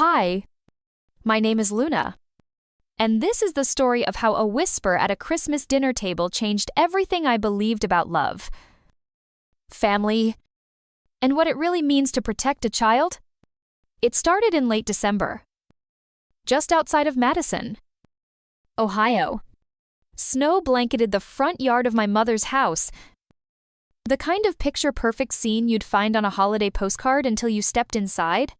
Hi, my name is Luna. And this is the story of how a whisper at a Christmas dinner table changed everything I believed about love, family, and what it really means to protect a child. It started in late December, just outside of Madison, Ohio. Snow blanketed the front yard of my mother's house, the kind of picture-perfect scene you'd find on a holiday postcard until you stepped inside.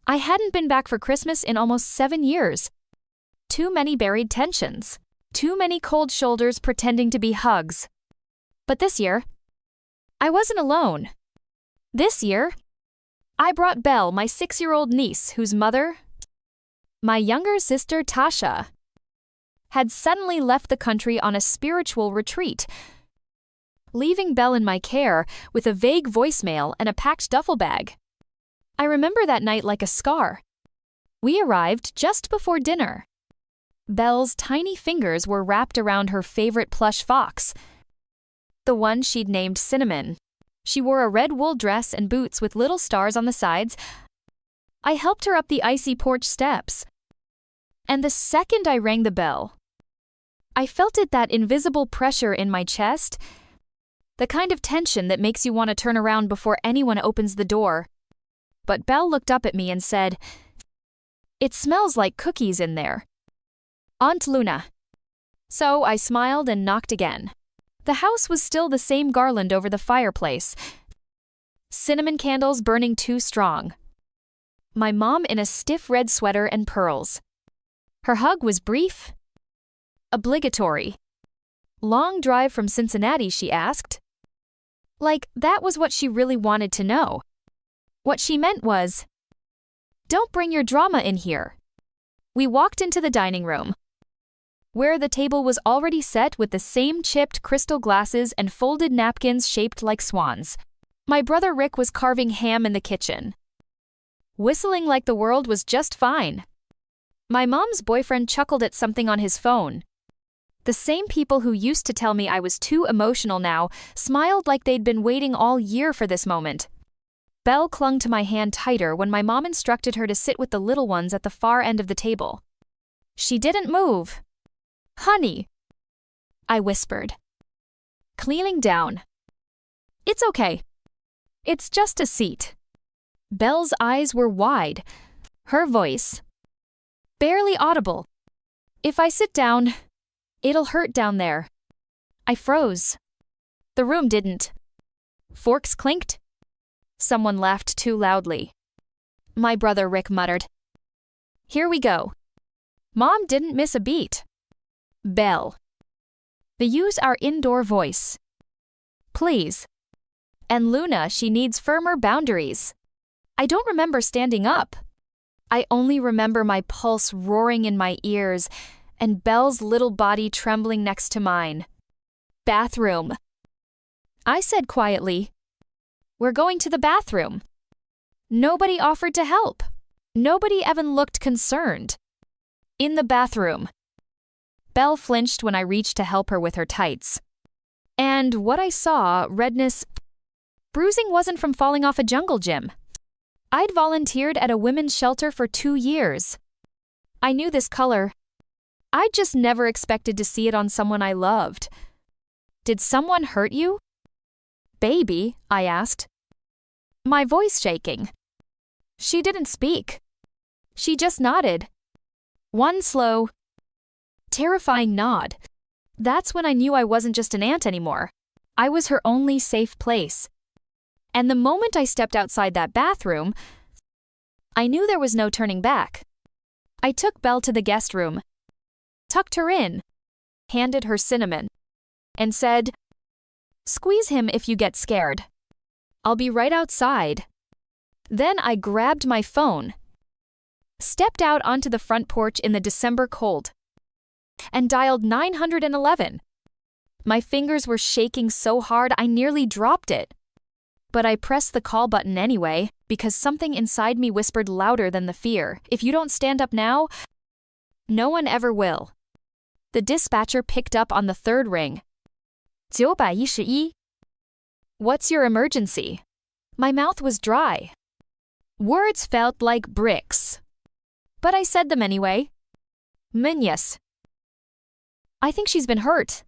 I hadn't been back for Christmas in almost 7 years. Too many buried tensions. Too many cold shoulders pretending to be hugs. But this year, I wasn't alone. This year, I brought Belle, my 6-year-old niece, whose mother, my younger sister Tasha, had suddenly left the country on a spiritual retreat, leaving Belle in my care with a vague voicemail and a packed duffel bag. I remember that night like a scar. We arrived just before dinner. Belle's tiny fingers were wrapped around her favorite plush fox, the one she'd named Cinnamon. She wore a red wool dress and boots with little stars on the sides. I helped her up the icy porch steps. And the second I rang the bell, I felt that invisible pressure in my chest, the kind of tension that makes you want to turn around before anyone opens the door. But Belle looked up at me and said, "It smells like cookies in there, Aunt Luna." So I smiled and knocked again. The house was still the same garland over the fireplace, cinnamon candles burning too strong. My mom in a stiff red sweater and pearls. Her hug was brief, obligatory. "Long drive from Cincinnati?" she asked. Like that was what she really wanted to know. What she meant was, "Don't bring your drama in here." We walked into the dining room, where the table was already set with the same chipped crystal glasses and folded napkins shaped like swans. My brother Rick was carving ham in the kitchen, whistling like the world was just fine. My mom's boyfriend chuckled at something on his phone. The same people who used to tell me I was too emotional now smiled like they'd been waiting all year for this moment. Belle clung to my hand tighter when my mom instructed her to sit with the little ones at the far end of the table. She didn't move. "Honey," I whispered, kneeling down. "It's okay. It's just a seat." Belle's eyes were wide, her voice barely audible. "If I sit down, it'll hurt down there." I froze. The room didn't. Forks clinked. Someone laughed too loudly. My brother Rick muttered, "Here we go." Mom didn't miss a beat. "Belle, use our indoor voice, please. And Luna, she needs firmer boundaries." I don't remember standing up. I only remember my pulse roaring in my ears and Belle's little body trembling next to mine. "Bathroom," I said quietly. "We're going to the bathroom." Nobody offered to help. Nobody even looked concerned. In the bathroom. Belle flinched when I reached to help her with her tights. And what I saw, redness, bruising, wasn't from falling off a jungle gym. I'd volunteered at a women's shelter for 2 years. I knew this color. I just never expected to see it on someone I loved. "Did someone hurt you, baby?" I asked, my voice shaking. She didn't speak. She just nodded. One slow, terrifying nod. That's when I knew I wasn't just an aunt anymore. I was her only safe place. And the moment I stepped outside that bathroom, I knew there was no turning back. I took Belle to the guest room, tucked her in, handed her Cinnamon, and said, "Squeeze him if you get scared. I'll be right outside." Then I grabbed my phone, stepped out onto the front porch in the December cold, and dialed 911. My fingers were shaking so hard I nearly dropped it. But I pressed the call button anyway, because something inside me whispered louder than the fear, "If you don't stand up now, no one ever will." The dispatcher picked up on the third ring. 911. "What's your emergency?" My mouth was dry. Words felt like bricks. but I said them anyway. Yes. I think she's been hurt.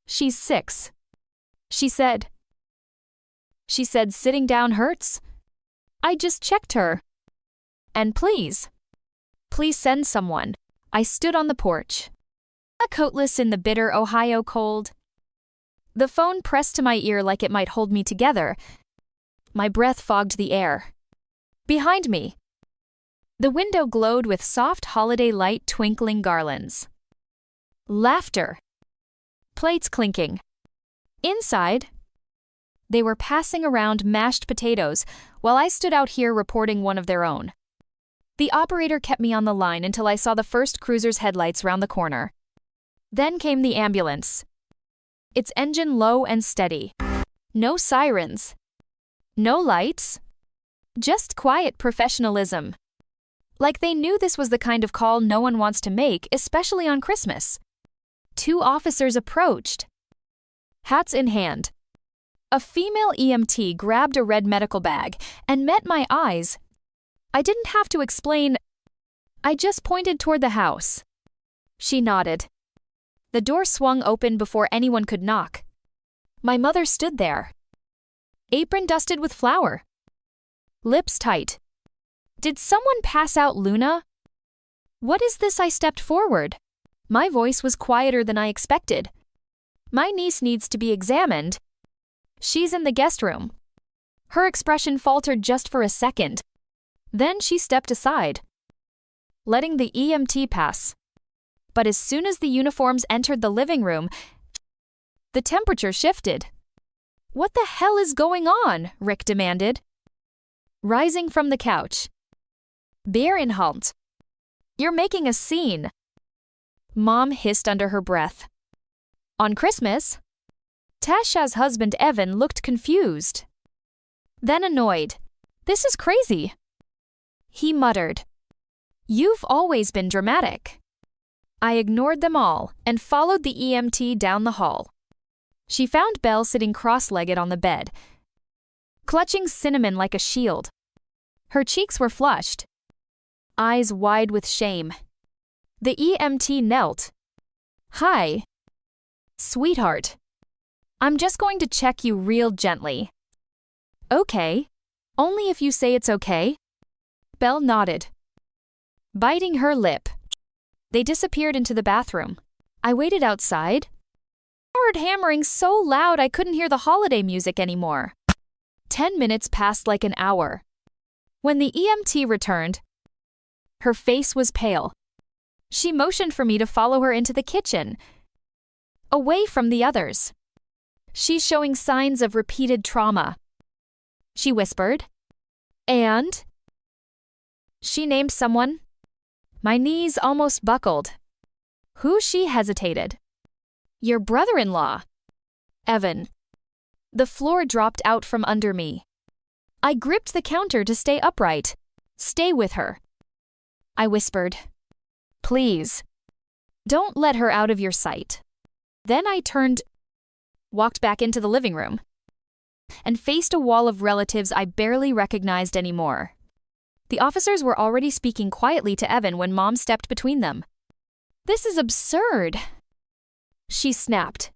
She's 6. She said. She said sitting down hurts? I just checked her. And please send someone. I stood on the porch, coatless in the bitter Ohio cold. The phone pressed to my ear like it might hold me together. My breath fogged the air. Behind me, the window glowed with soft holiday light twinkling garlands. Laughter. Plates clinking. Inside, they were passing around mashed potatoes while I stood out here reporting one of their own. The operator kept me on the line until I saw the first cruiser's headlights round the corner. Then came the ambulance. Its engine low and steady. No sirens. No lights. Just quiet professionalism. Like they knew this was the kind of call no one wants to make, especially on Christmas. 2 officers approached, hats in hand. A female EMT grabbed a red medical bag and met my eyes. I didn't have to explain. I just pointed toward the house. She nodded. The door swung open before anyone could knock. My mother stood there, apron dusted with flour, lips tight. Did someone pass out Luna? What is this? I stepped forward. My voice was quieter than I expected. My niece needs to be examined. She's in the guest room. Her expression faltered just for a second. Then she stepped aside, letting the EMT pass. But as soon as the uniforms entered the living room, the temperature shifted. What the hell is going on? Rick demanded, rising from the couch. Bärenhalt. You're making a scene. Mom hissed under her breath. On Christmas? Tasha's husband Evan looked confused, then annoyed. This is crazy. He muttered. You've always been dramatic. I ignored them all and followed the EMT down the hall. She found Belle sitting cross-legged on the bed, clutching cinnamon like a shield. Her cheeks were flushed, eyes wide with shame. The EMT knelt. Hi. Sweetheart. I'm just going to check you real gently. Okay. Only if you say it's okay. Belle nodded, biting her lip. They disappeared into the bathroom. I waited outside. I heard hammering so loud I couldn't hear the holiday music anymore. 10 minutes passed like an hour. When the EMT returned, her face was pale. She motioned for me to follow her into the kitchen, away from the others. She's showing signs of repeated trauma, she whispered. And? She named someone. My knees almost buckled. Who? She hesitated. Your brother-in-law. Evan. The floor dropped out from under me. I gripped the counter to stay upright. Stay with her. I whispered. Please. Don't let her out of your sight. Then I turned, walked back into the living room, and faced a wall of relatives I barely recognized anymore. The officers were already speaking quietly to Evan when Mom stepped between them. This is absurd, she snapped.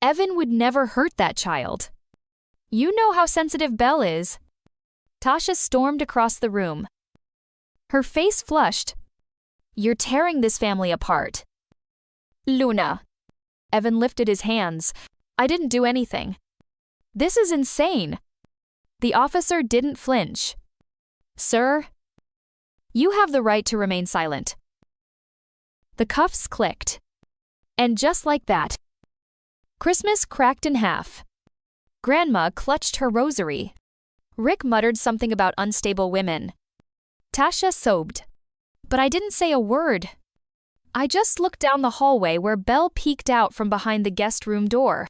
Evan would never hurt that child. You know how sensitive Belle is. Tasha stormed across the room, her face flushed. You're tearing this family apart. Luna. Evan lifted his hands. I didn't do anything. This is insane. The officer didn't flinch. Sir, you have the right to remain silent. The cuffs clicked. And just like that, Christmas cracked in half. Grandma clutched her rosary. Rick muttered something about unstable women. Tasha sobbed. But I didn't say a word. I just looked down the hallway where Belle peeked out from behind the guest room door,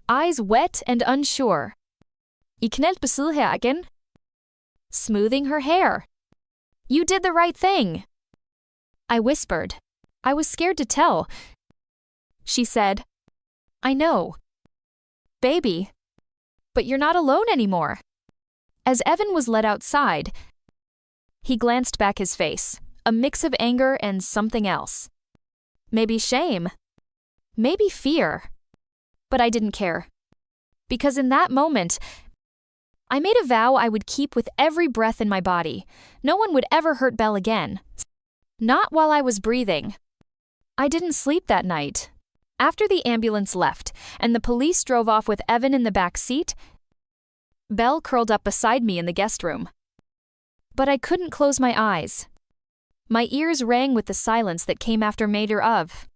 eyes wet and unsure. I knelt på sidhagen, smoothing her hair. You did the right thing. I whispered. I was scared to tell. She said, I know. Baby. But you're not alone anymore. As Evan was led outside, he glanced back his face. a mix of anger and something else. Maybe shame. Maybe fear. But I didn't care. Because in that moment, I made a vow I would keep with every breath in my body. No one would ever hurt Belle again. Not while I was breathing. I didn't sleep that night. After the ambulance left and the police drove off with Evan in the back seat, Belle curled up beside me in the guest room. But I couldn't close my eyes. My ears rang with the silence that came after matter of.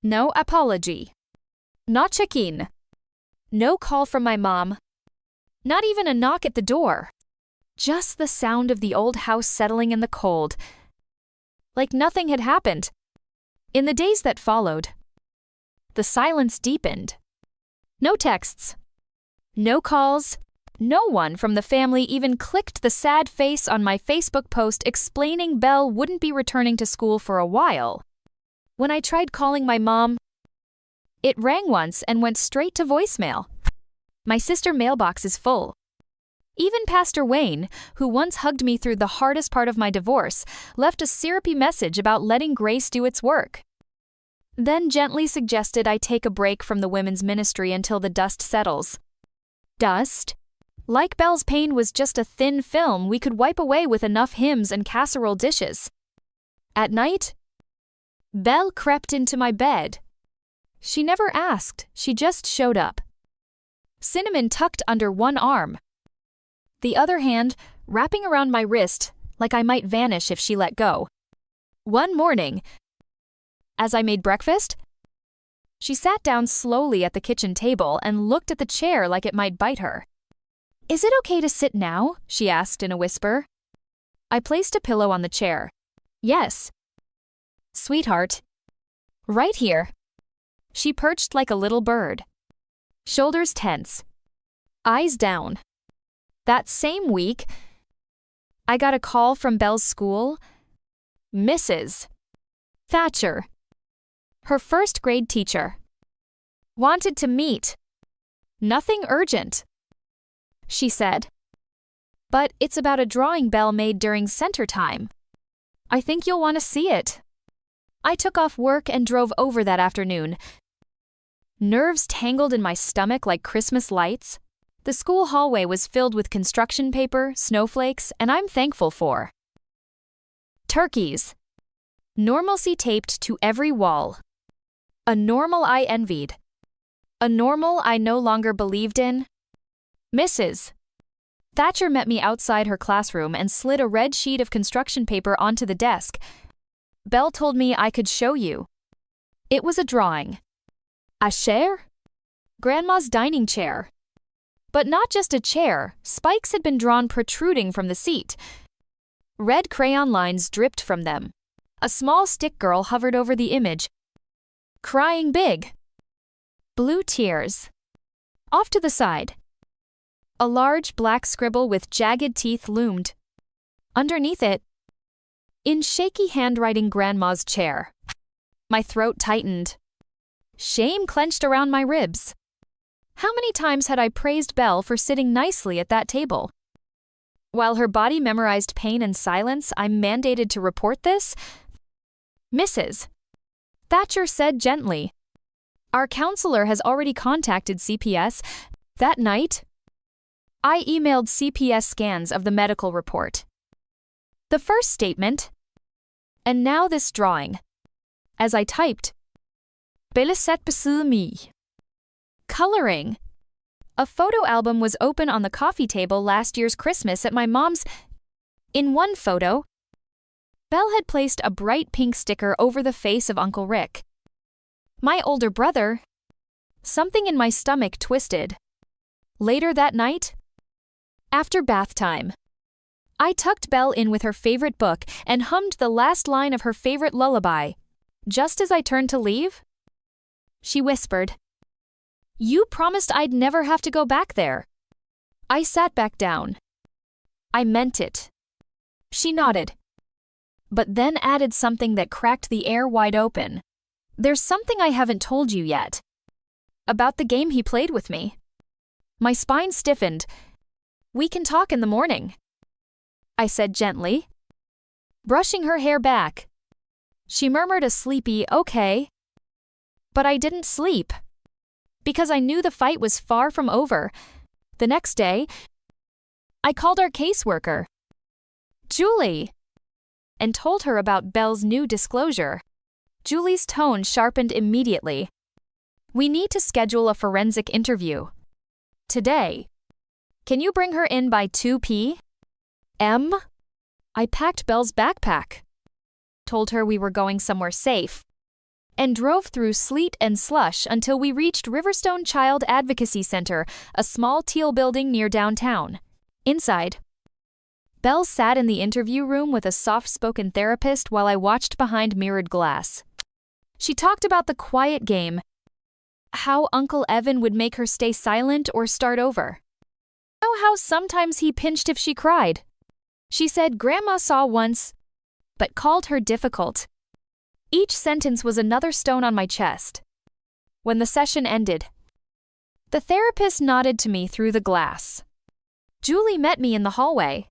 No apology. Not check-in. No call from my mom. Not even a knock at the door. Just the sound of the old house settling in the cold. Like nothing had happened. In the days that followed, the silence deepened. No texts. No calls. No one from the family even clicked the sad face on my Facebook post explaining Belle wouldn't be returning to school for a while. When I tried calling my mom, it rang once and went straight to voicemail. My sister's mailbox is full. Even Pastor Wayne, who once hugged me through the hardest part of my divorce, left a syrupy message about letting grace do its work. Then gently suggested I take a break from the women's ministry until the dust settles. Dust? Like Belle's pain was just a thin film we could wipe away with enough hymns and casserole dishes. At night, Belle crept into my bed. She never asked, she just showed up. Cinnamon tucked under one arm. The other hand wrapping around my wrist like I might vanish if she let go. One morning, as I made breakfast, she sat down slowly at the kitchen table and looked at the chair like it might bite her. "Is it okay to sit now?" she asked in a whisper. I placed a pillow on the chair. "Yes." "Sweetheart." "Right here." She perched like a little bird. Shoulders tense. Eyes down. That same week, I got a call from Belle's school. Mrs. Thatcher, her first grade teacher, wanted to meet. Nothing urgent, she said. But it's about a drawing Belle made during center time. I think you'll want to see it. I took off work and drove over that afternoon. Nerves tangled in my stomach like Christmas lights. The school hallway was filled with construction paper, snowflakes, and I'm thankful for turkeys. Normalcy taped to every wall. A normal I envied. A normal I no longer believed in. Mrs. Thatcher met me outside her classroom and slid a red sheet of construction paper onto the desk. Belle told me I could show you. It was a drawing. A chair? Grandma's dining chair. But not just a chair, spikes had been drawn protruding from the seat. Red crayon lines dripped from them. A small stick girl hovered over the image, crying big. Blue tears. Off to the side, a large black scribble with jagged teeth loomed. Underneath it, in shaky handwriting, Grandma's chair. My throat tightened. Shame clenched around my ribs. How many times had I praised Belle for sitting nicely at that table? While her body memorized pain and silence, I'm mandated to report this? Mrs. Thatcher said gently, "Our counselor has already contacted CPS." That night, I emailed CPS scans of the medical report. The first statement, and now this drawing. As I typed, "Belle sat beside me." Coloring. A photo album was open on the coffee table last year's Christmas at my mom's. In one photo, Belle had placed a bright pink sticker over the face of Uncle Rick. My older brother. Something in my stomach twisted. Later that night, after bath time, I tucked Belle in with her favorite book and hummed the last line of her favorite lullaby. Just as I turned to leave, she whispered, "You promised I'd never have to go back there." I sat back down. "I meant it." She nodded, but then added something that cracked the air wide open. "There's something I haven't told you yet. About the game he played with me." My spine stiffened. "We can talk in the morning," I said gently. brushing her hair back. She murmured a sleepy, "Okay." But I didn't sleep, because I knew the fight was far from over. The next day, I called our caseworker, Julie, and told her about Belle's new disclosure. Julie's tone sharpened immediately. "We need to schedule a forensic interview. Today. Can you bring her in by 2 p.m.?" I packed Belle's backpack, told her we were going somewhere safe, and drove through sleet and slush until we reached Riverstone Child Advocacy Center, a small teal building near downtown. Inside, Belle sat in the interview room with a soft-spoken therapist while I watched behind mirrored glass. She talked about the quiet game, how Uncle Evan would make her stay silent or start over. How sometimes he pinched if she cried. She said Grandma saw once, but called her difficult. Each sentence was another stone on my chest. When the session ended, the therapist nodded to me through the glass. Julie met me in the hallway.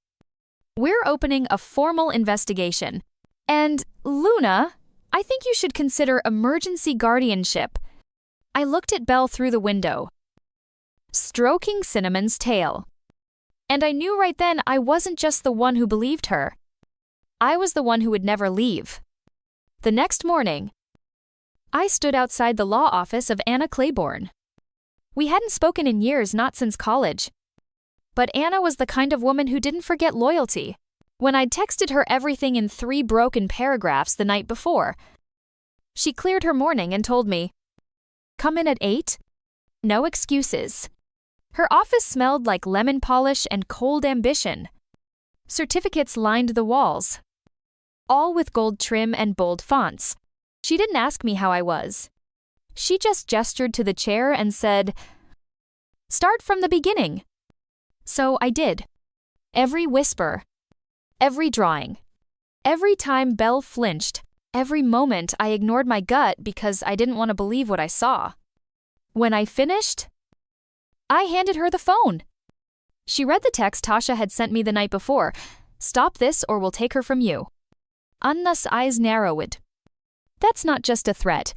"We're opening a formal investigation. And, Luna, I think you should consider emergency guardianship." I looked at Belle through the window, stroking Cinnamon's tail. And I knew right then I wasn't just the one who believed her. I was the one who would never leave. The next morning, I stood outside the law office of Anna Claiborne. We hadn't spoken in years, not since college. But Anna was the kind of woman who didn't forget loyalty. When I'd texted her everything in 3 broken paragraphs the night before, she cleared her morning and told me, "Come in at 8? No excuses." Her office smelled like lemon polish and cold ambition. Certificates lined the walls, all with gold trim and bold fonts. She didn't ask me how I was. She just gestured to the chair and said, "Start from the beginning." So I did. Every whisper, every drawing, every time Belle flinched, every moment I ignored my gut because I didn't want to believe what I saw. When I finished, I handed her the phone. She read the text Tasha had sent me the night before. "Stop this or we'll take her from you." Anna's eyes narrowed. That's not just a threat.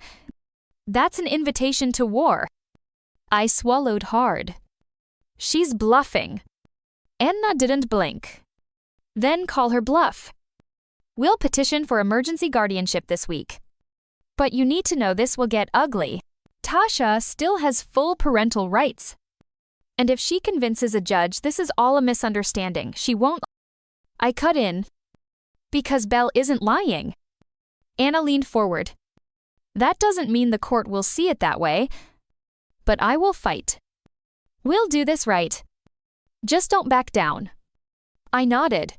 That's an invitation to war. I swallowed hard. She's bluffing. Anna didn't blink. Then call her bluff. "We'll petition for emergency guardianship this week. But you need to know this will get ugly. Tasha still has full parental rights. And if she convinces a judge this is all a misunderstanding, she won't." I cut in. "Because Belle isn't lying." Anna leaned forward. "That doesn't mean the court will see it that way. But I will fight. We'll do this right. Just don't back down." I nodded.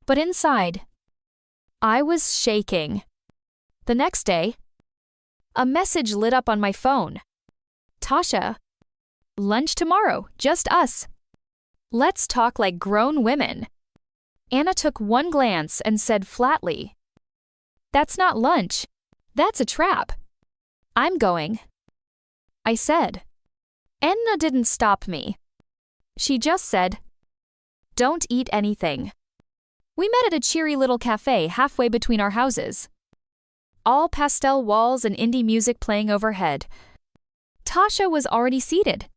But inside, I was shaking. The next day, a message lit up on my phone. "Tasha, lunch tomorrow, just us. Let's talk like grown women." Anna took one glance and said flatly, "That's not lunch. That's a trap. I'm going." I said. Anna didn't stop me. She just said, "Don't eat anything." We met at a cheery little cafe halfway between our houses. All pastel walls and indie music playing overhead. Tasha was already seated,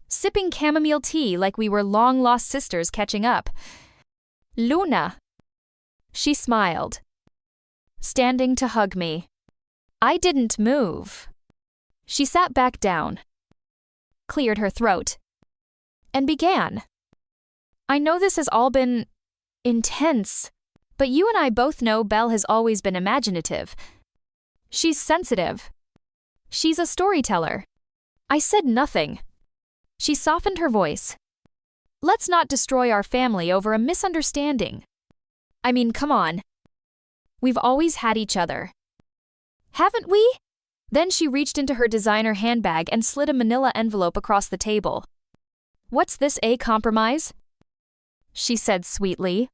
sipping chamomile tea like we were long-lost sisters catching up. "Luna." She smiled, standing to hug me. I didn't move. She sat back down, cleared her throat, and began. "I know this has all been intense, but you and I both know Belle has always been imaginative. She's sensitive. She's a storyteller." I said nothing. She softened her voice. "Let's not destroy our family over a misunderstanding. I mean, come on. We've always had each other. Haven't we?" Then she reached into her designer handbag and slid a manila envelope across the table. "What's this, a compromise?" she said sweetly.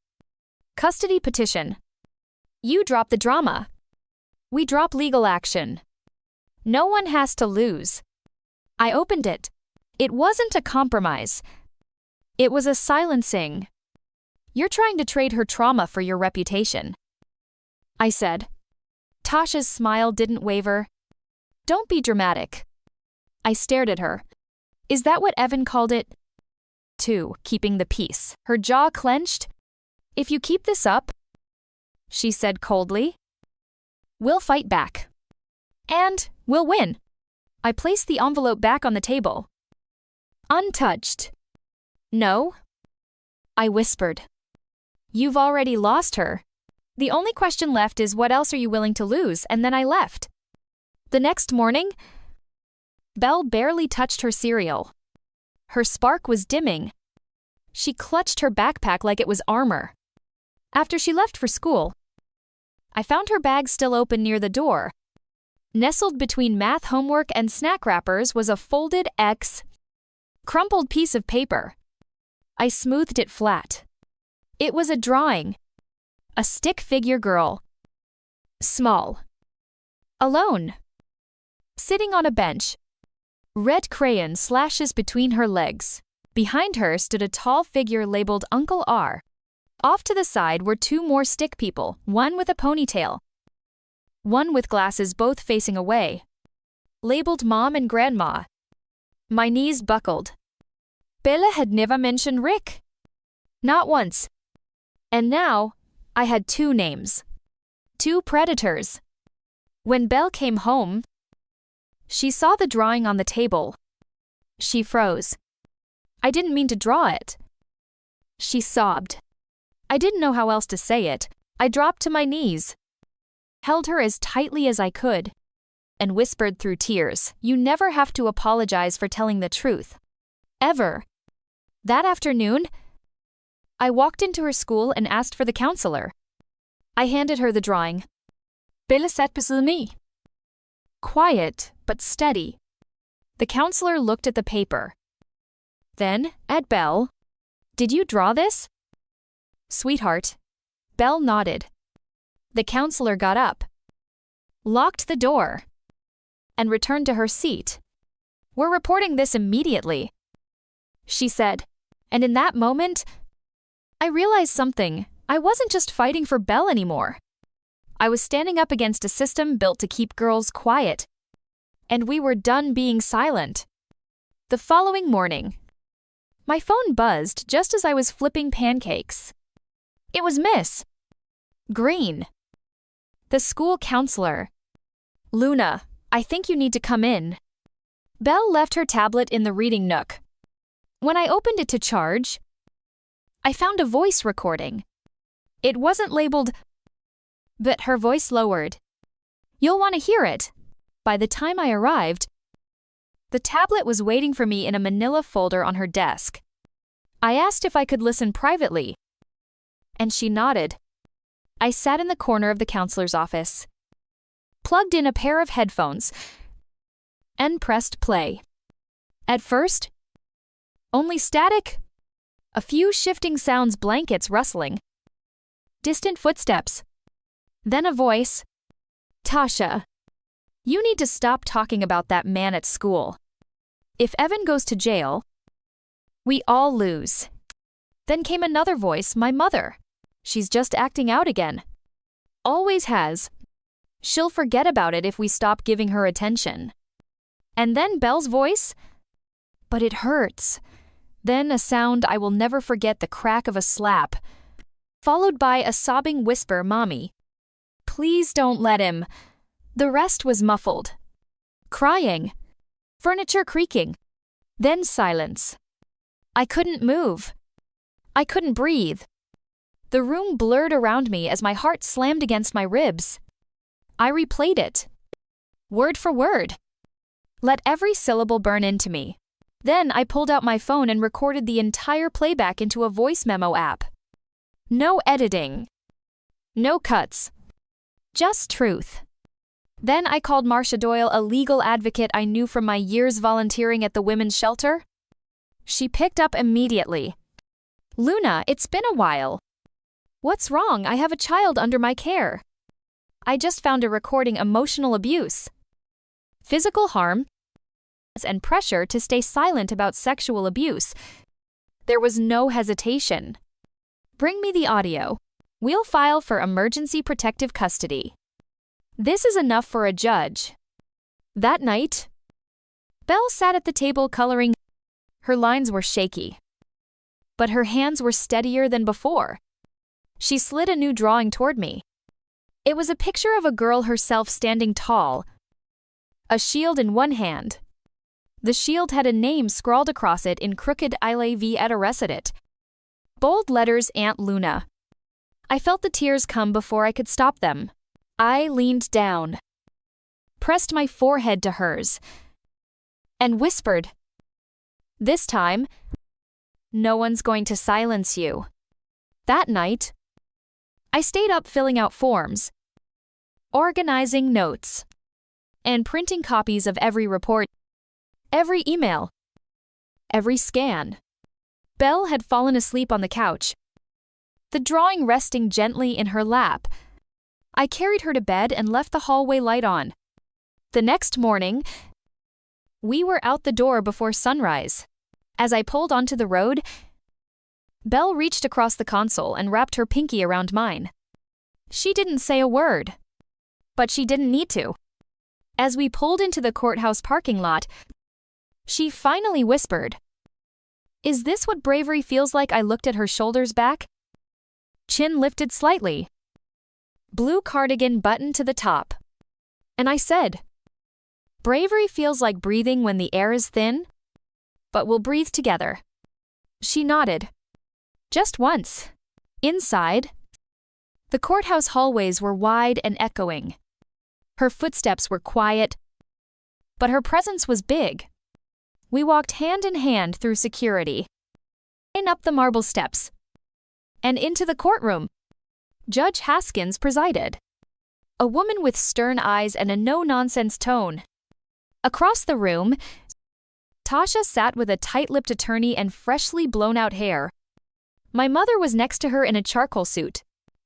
"Custody petition. You drop the drama. We drop legal action. No one has to lose." I opened it. It wasn't a compromise. It was a silencing. You're trying to trade her trauma for your reputation, I said. Tasha's smile didn't waver. Don't be dramatic. I stared at her. Is that what Evan called it? Too, keeping the peace, her jaw clenched. If you keep this up, she said coldly, we'll fight back. And we'll win. I placed the envelope back on the table. Untouched. No? I whispered. You've already lost her. The only question left is what else are you willing to lose, and then I left. The next morning, Belle barely touched her cereal. Her spark was dimming. She clutched her backpack like it was armor. After she left for school, I found her bag still open near the door. Nestled between math homework and snack wrappers was a folded crumpled piece of paper. I smoothed it flat. It was a drawing. A stick figure girl. Small. Alone. Sitting on a bench. Red crayon slashes between her legs. Behind her stood a tall figure labeled Uncle R. Off to the side were two more stick people, one with a ponytail, one with glasses, both facing away. Labeled Mom and Grandma. My knees buckled. Bella had never mentioned Rick. Not once. And now, I had two names. Two predators. When Belle came home, she saw the drawing on the table. She froze. I didn't mean to draw it. She sobbed. I didn't know how else to say it. I dropped to my knees, held her as tightly as I could, and whispered through tears, you never have to apologize for telling the truth. Ever. That afternoon, I walked into her school and asked for the counselor. I handed her the drawing. Bella sat beside me. Quiet, but steady. The counselor looked at the paper. Then, at Belle. Did you draw this? Sweetheart. Belle nodded. The counselor got up, locked the door, and returned to her seat. We're reporting this immediately, she said. And in that moment, I realized something. I wasn't just fighting for Belle anymore. I was standing up against a system built to keep girls quiet. And we were done being silent. The following morning, my phone buzzed just as I was flipping pancakes. It was Miss Green, the school counselor. Luna, I think you need to come in. Belle left her tablet in the reading nook. When I opened it to charge, I found a voice recording. It wasn't labeled, but her voice lowered. You'll want to hear it. By the time I arrived, the tablet was waiting for me in a manila folder on her desk. I asked if I could listen privately, and she nodded. I sat in the corner of the counselor's office, plugged in a pair of headphones, and pressed play. At first, only static, a few shifting sounds, blankets rustling, distant footsteps. Then a voice. Tasha, you need to stop talking about that man at school. If Evan goes to jail, we all lose. Then came another voice, my mother. She's just acting out again. Always has. She'll forget about it if we stop giving her attention. And then Belle's voice. But it hurts. Then a sound I will never forget, the crack of a slap, followed by a sobbing whisper, Mommy, please don't let him. The rest was muffled. Crying. Furniture creaking. Then silence. I couldn't move. I couldn't breathe. The room blurred around me as my heart slammed against my ribs. I replayed it, word for word. Let every syllable burn into me. Then I pulled out my phone and recorded the entire playback into a voice memo app. No editing. No cuts. Just truth. Then I called Marcia Doyle, a legal advocate I knew from my years volunteering at the women's shelter. She picked up immediately. Luna, it's been a while. What's wrong? I have a child under my care. I just found a recording emotional abuse, physical harm, and pressure to stay silent about sexual abuse. There was no hesitation. Bring me the audio. We'll file for emergency protective custody. This is enough for a judge. That night, Belle sat at the table coloring. Her lines were shaky, but her hands were steadier than before. She slid a new drawing toward me. It was a picture of a girl herself standing tall, a shield in one hand. The shield had a name scrawled across it in crooked "I V et Recedit." Bold letters, Aunt Luna. I felt the tears come before I could stop them. I leaned down, pressed my forehead to hers, and whispered, "This time, no one's going to silence you." That night, I stayed up filling out forms, organizing notes, and printing copies of every report, every email, every scan. Belle had fallen asleep on the couch, the drawing resting gently in her lap. I carried her to bed and left the hallway light on. The next morning, we were out the door before sunrise. As I pulled onto the road, Belle reached across the console and wrapped her pinky around mine. She didn't say a word, but she didn't need to. As we pulled into the courthouse parking lot, she finally whispered, "Is this what bravery feels like?" I looked at her shoulders back, chin lifted slightly, blue cardigan buttoned to the top. And I said, "Bravery feels like breathing when the air is thin, but we'll breathe together." She nodded. Just once. Inside, the courthouse hallways were wide and echoing. Her footsteps were quiet, but her presence was big. We walked hand in hand through security, and up the marble steps, and into the courtroom. Judge Haskins presided, a woman with stern eyes and a no-nonsense tone. Across the room, Tasha sat with a tight-lipped attorney and freshly blown-out hair. My mother was next to her in a charcoal suit,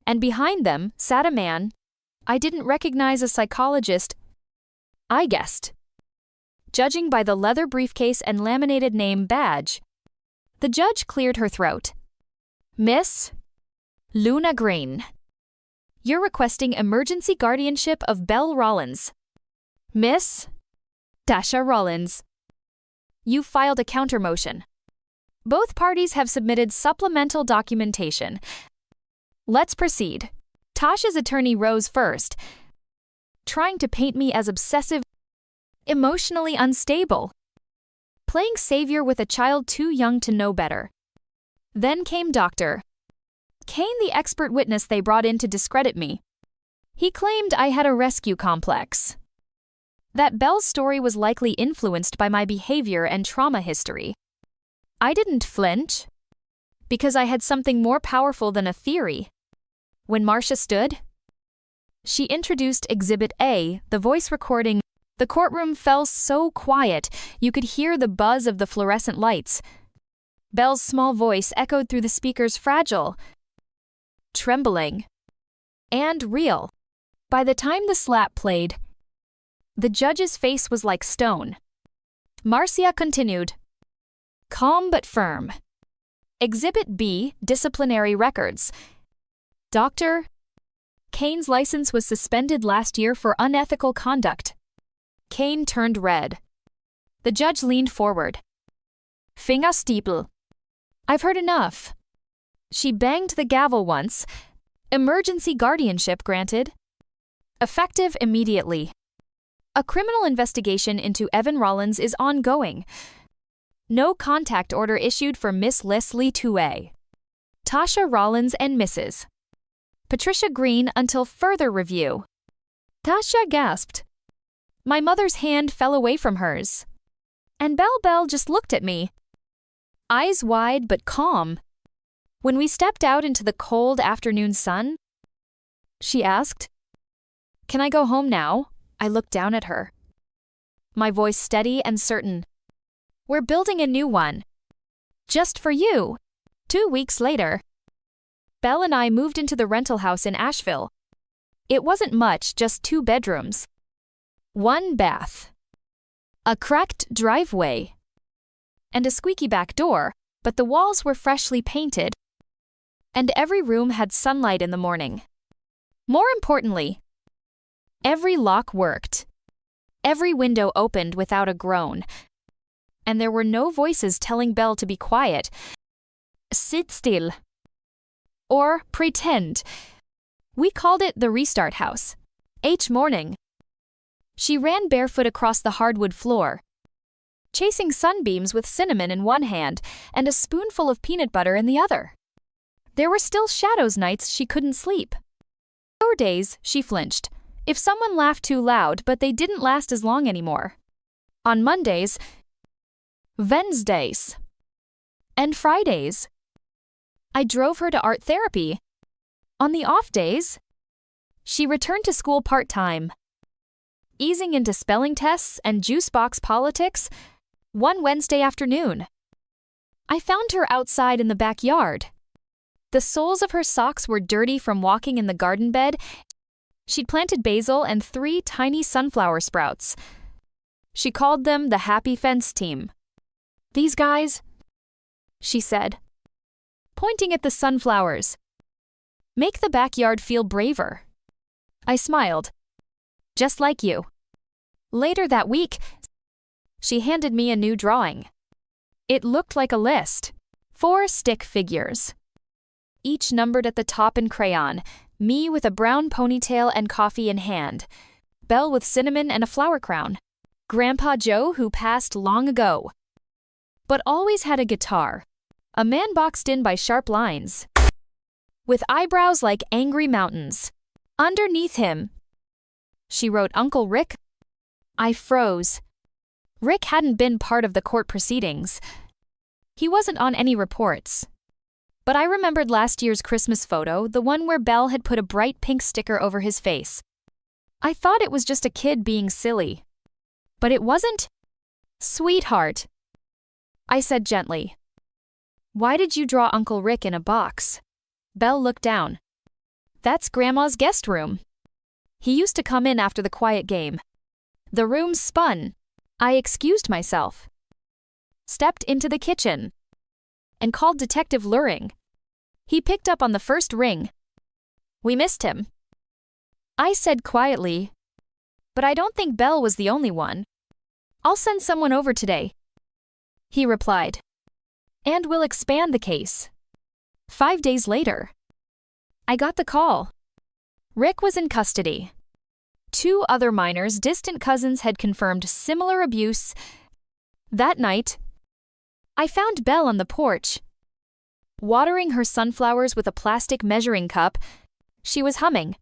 and behind them sat a man I didn't recognize, a psychologist, I guessed, judging by the leather briefcase and laminated name badge. The judge cleared her throat. "Miss Luna Green, you're requesting emergency guardianship of Belle Rollins. Miss Tasha Rollins, you filed a countermotion. Both parties have submitted supplemental documentation. Let's proceed." Tasha's attorney rose first, trying to paint me as obsessive, emotionally unstable, playing savior with a child too young to know better. Then came Dr. Kane, the expert witness they brought in to discredit me. He claimed I had a rescue complex, that Belle's story was likely influenced by my behavior and trauma history. I didn't flinch, because I had something more powerful than a theory. When Marcia stood, she introduced Exhibit A, the voice recording. The courtroom fell so quiet you could hear the buzz of the fluorescent lights. Belle's small voice echoed through the speakers, fragile, trembling, and real. By the time the slap played, the judge's face was like stone. Marcia continued, calm but firm. Exhibit B, disciplinary records. Dr. Kane's license was suspended last year for unethical conduct. Kane turned red. The judge leaned forward. Fingerstiepel. I've heard enough. She banged the gavel once. Emergency guardianship granted. Effective immediately. A criminal investigation into Evan Rollins is ongoing. No contact order issued for Miss Leslie Touet, Tasha Rollins and Mrs. Patricia Green until further review. Tasha gasped. My mother's hand fell away from hers, and Belle just looked at me, eyes wide but calm. When we stepped out into the cold afternoon sun, she asked, "Can I go home now?" I looked down at her, my voice steady and certain. "We're building a new one. Just for you." 2 weeks later, Belle and I moved into the rental house in Asheville. It wasn't much, just 2 bedrooms, 1 bath, a cracked driveway, and a squeaky back door, but the walls were freshly painted, and every room had sunlight in the morning. More importantly, every lock worked. Every window opened without a groan, and there were no voices telling Belle to be quiet, sit still, or pretend. We called it the restart house. Each morning, she ran barefoot across the hardwood floor, chasing sunbeams with cinnamon in one hand and a spoonful of peanut butter in the other. There were still shadows nights she couldn't sleep. There were days she flinched if someone laughed too loud, but they didn't last as long anymore. On Mondays, Wednesdays, and Fridays, I drove her to art therapy. On the off days, she returned to school part-time, easing into spelling tests and juice box politics. One Wednesday afternoon, I found her outside in the backyard. The soles of her socks were dirty from walking in the garden bed. She'd planted basil and 3 tiny sunflower sprouts. She called them the Happy Fence Team. These guys, she said, pointing at the sunflowers, make the backyard feel braver. I smiled. Just like you. Later that week, she handed me a new drawing. It looked like a list. 4 stick figures, each numbered at the top in crayon, me with a brown ponytail and coffee in hand, Belle with cinnamon and a flower crown, Grandpa Joe who passed long ago, but always had a guitar, a man boxed in by sharp lines, with eyebrows like angry mountains. Underneath him, she wrote Uncle Rick. I froze. Rick hadn't been part of the court proceedings. He wasn't on any reports. But I remembered last year's Christmas photo, the one where Belle had put a bright pink sticker over his face. I thought it was just a kid being silly. But it wasn't. Sweetheart, I said gently. Why did you draw Uncle Rick in a box? Belle looked down. That's Grandma's guest room. He used to come in after the quiet game. The room spun. I excused myself, stepped into the kitchen, and called Detective Luring. He picked up on the first ring. We missed him. I said quietly, but I don't think Belle was the only one. I'll send someone over today. He replied, and we'll expand the case. 5 days later, I got the call. Rick was in custody. 2 other minors, distant cousins, had confirmed similar abuse. That night, I found Belle on the porch, watering her sunflowers with a plastic measuring cup. She was humming,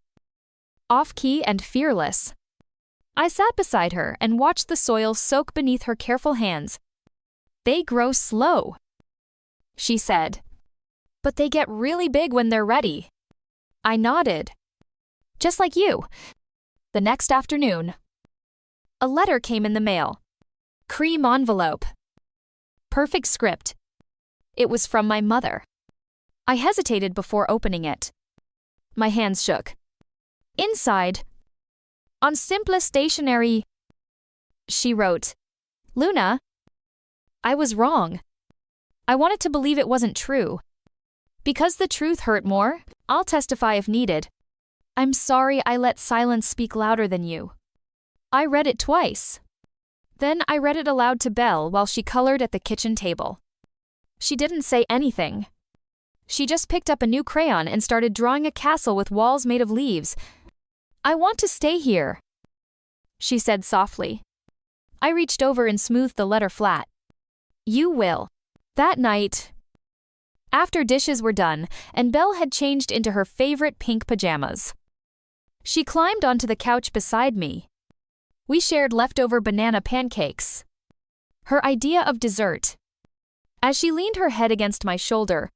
off-key and fearless. I sat beside her and watched the soil soak beneath her careful hands. They grow slow, she said, but they get really big when they're ready. I nodded. Just like you. The next afternoon, a letter came in the mail. Cream envelope. Perfect script. It was from my mother. I hesitated before opening it. My hands shook. Inside, on simple stationery, she wrote, Luna, I was wrong. I wanted to believe it wasn't true. Because the truth hurt more, I'll testify if needed. I'm sorry I let silence speak louder than you. I read it twice. Then I read it aloud to Belle while she colored at the kitchen table. She didn't say anything. She just picked up a new crayon and started drawing a castle with walls made of leaves. I want to stay here, she said softly. I reached over and smoothed the letter flat. You will. That night, after dishes were done and Belle had changed into her favorite pink pajamas, she climbed onto the couch beside me. We shared leftover banana pancakes, her idea of dessert. As she leaned her head against my shoulder,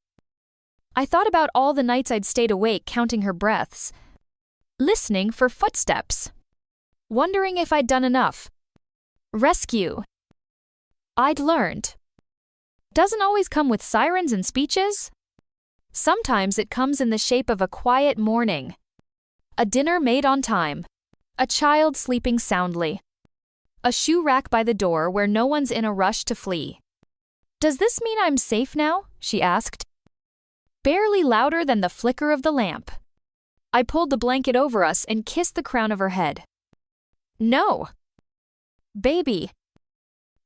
I thought about all the nights I'd stayed awake counting her breaths, listening for footsteps, wondering if I'd done enough. Rescue, I'd learned, doesn't always come with sirens and speeches. Sometimes it comes in the shape of a quiet morning, a dinner made on time, a child sleeping soundly, a shoe rack by the door where no one's in a rush to flee. Does this mean I'm safe now? She asked. barely louder than the flicker of the lamp. I pulled the blanket over us and kissed the crown of her head. "No. Baby,"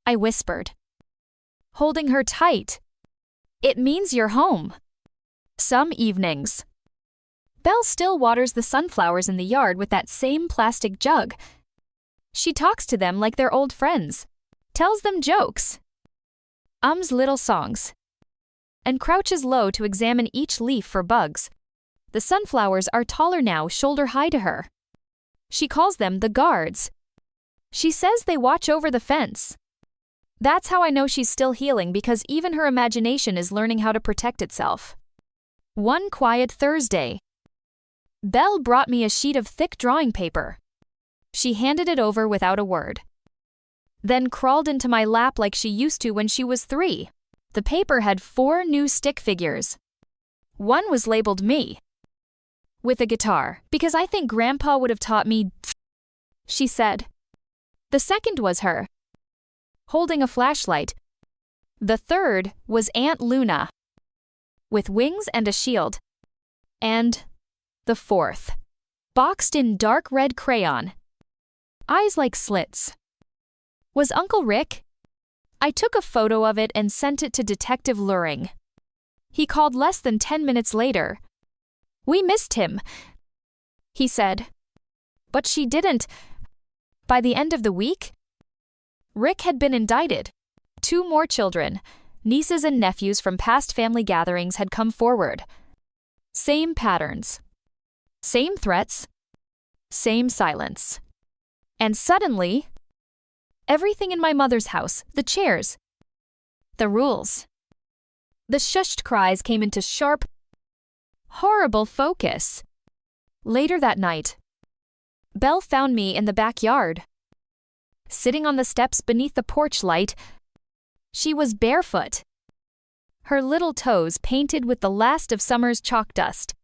I whispered, holding her tight. "It means you're home." Some evenings, Belle still waters the sunflowers in the yard with that same plastic jug. She talks to them like they're old friends, tells them jokes, ums little songs, and crouches low to examine each leaf for bugs. The sunflowers are taller now, shoulder high to her. She calls them the guards. She says they watch over the fence. That's how I know she's still healing, because even her imagination is learning how to protect itself. One quiet Thursday, Belle brought me a sheet of thick drawing paper. She handed it over without a word, then crawled into my lap like she used to when she was 3. The paper had 4 new stick figures. One was labeled me, with a guitar, because I think Grandpa would have taught me, she said. The second was her, holding a flashlight. The third was Aunt Luna, with wings and a shield. And the fourth, boxed in dark red crayon, eyes like slits, was Uncle Rick. I took a photo of it and sent it to Detective Luring. He called less than 10 minutes later. "We missed him," he said. But she didn't. By the end of the week, Rick had been indicted. 2 more children, nieces and nephews from past family gatherings, had come forward. Same patterns, same threats, same silence. And suddenly, everything in my mother's house, the chairs, the rules, the shushed cries came into sharp, horrible focus. Later that night, Belle found me in the backyard, sitting on the steps beneath the porch light. She was barefoot, her little toes painted with the last of summer's chalk dust.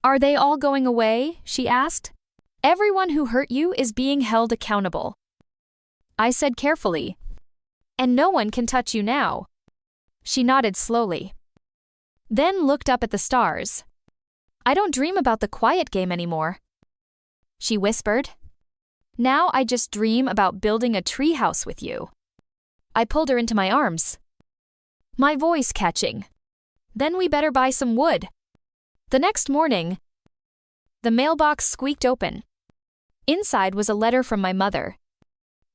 "Are they all going away?" she asked. "Everyone who hurt you is being held accountable," I said carefully. "And no one can touch you now." She nodded slowly, then looked up at the stars. "I don't dream about the quiet game anymore," she whispered. "Now I just dream about building a treehouse with you." I pulled her into my arms, my voice catching. "Then we better buy some wood." The next morning, the mailbox squeaked open. Inside was a letter from my mother.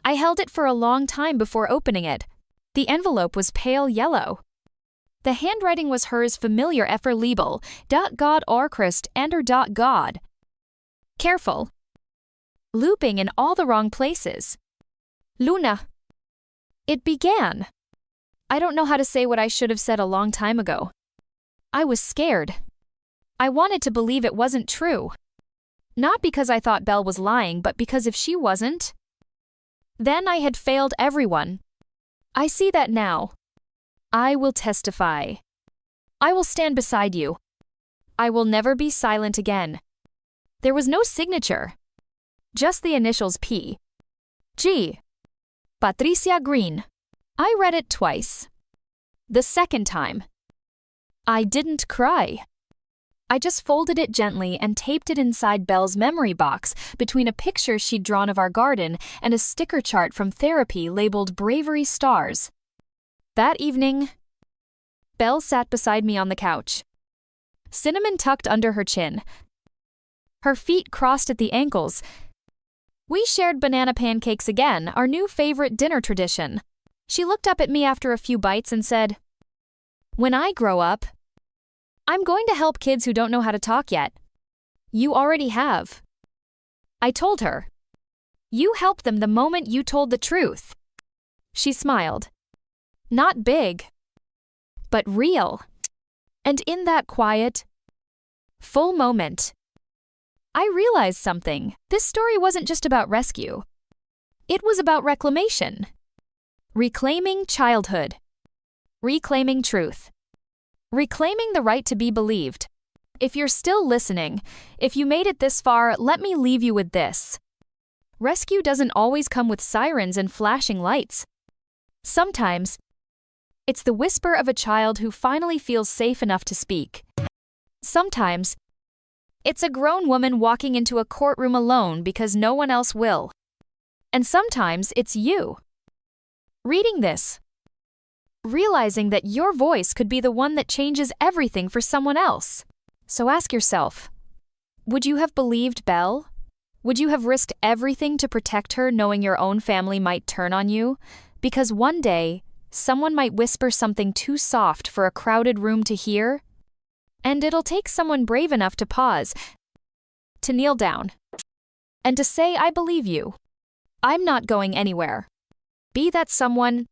I held it for a long time before opening it. The envelope was pale yellow. The handwriting was hers familiar Effer Liebel, .God Orchrist and her .God. Careful. Looping in all the wrong places. "Luna." It began. I don't know how to say what I should have said a long time ago. I was scared. I wanted to believe it wasn't true. Not because I thought Belle was lying, but because if she wasn't, then I had failed everyone. I see that now. I will testify. I will stand beside you. I will never be silent again. There was no signature, just the initials P. G. Patricia Green. I read it twice. The second time, I didn't cry. I just folded it gently and taped it inside Belle's memory box between a picture she'd drawn of our garden and a sticker chart from therapy labeled Bravery Stars. That evening, Belle sat beside me on the couch, cinnamon tucked under her chin, her feet crossed at the ankles. We shared banana pancakes again, our new favorite dinner tradition. She looked up at me after a few bites and said, "When I grow up, I'm going to help kids who don't know how to talk yet." "You already have," I told her. "You helped them the moment you told the truth." She smiled. Not big, but real. And in that quiet, full moment, I realized something. This story wasn't just about rescue. It was about reclamation. Reclaiming childhood. Reclaiming truth. Reclaiming the right to be believed. If you're still listening, if you made it this far, let me leave you with this. Rescue doesn't always come with sirens and flashing lights. Sometimes, it's the whisper of a child who finally feels safe enough to speak. Sometimes, it's a grown woman walking into a courtroom alone because no one else will. And sometimes it's you. Reading this, realizing that your voice could be the one that changes everything for someone else. So ask yourself, would you have believed Belle? Would you have risked everything to protect her knowing your own family might turn on you? Because one day, someone might whisper something too soft for a crowded room to hear? And it'll take someone brave enough to pause, to kneel down, and to say, I believe you. I'm not going anywhere. Be that someone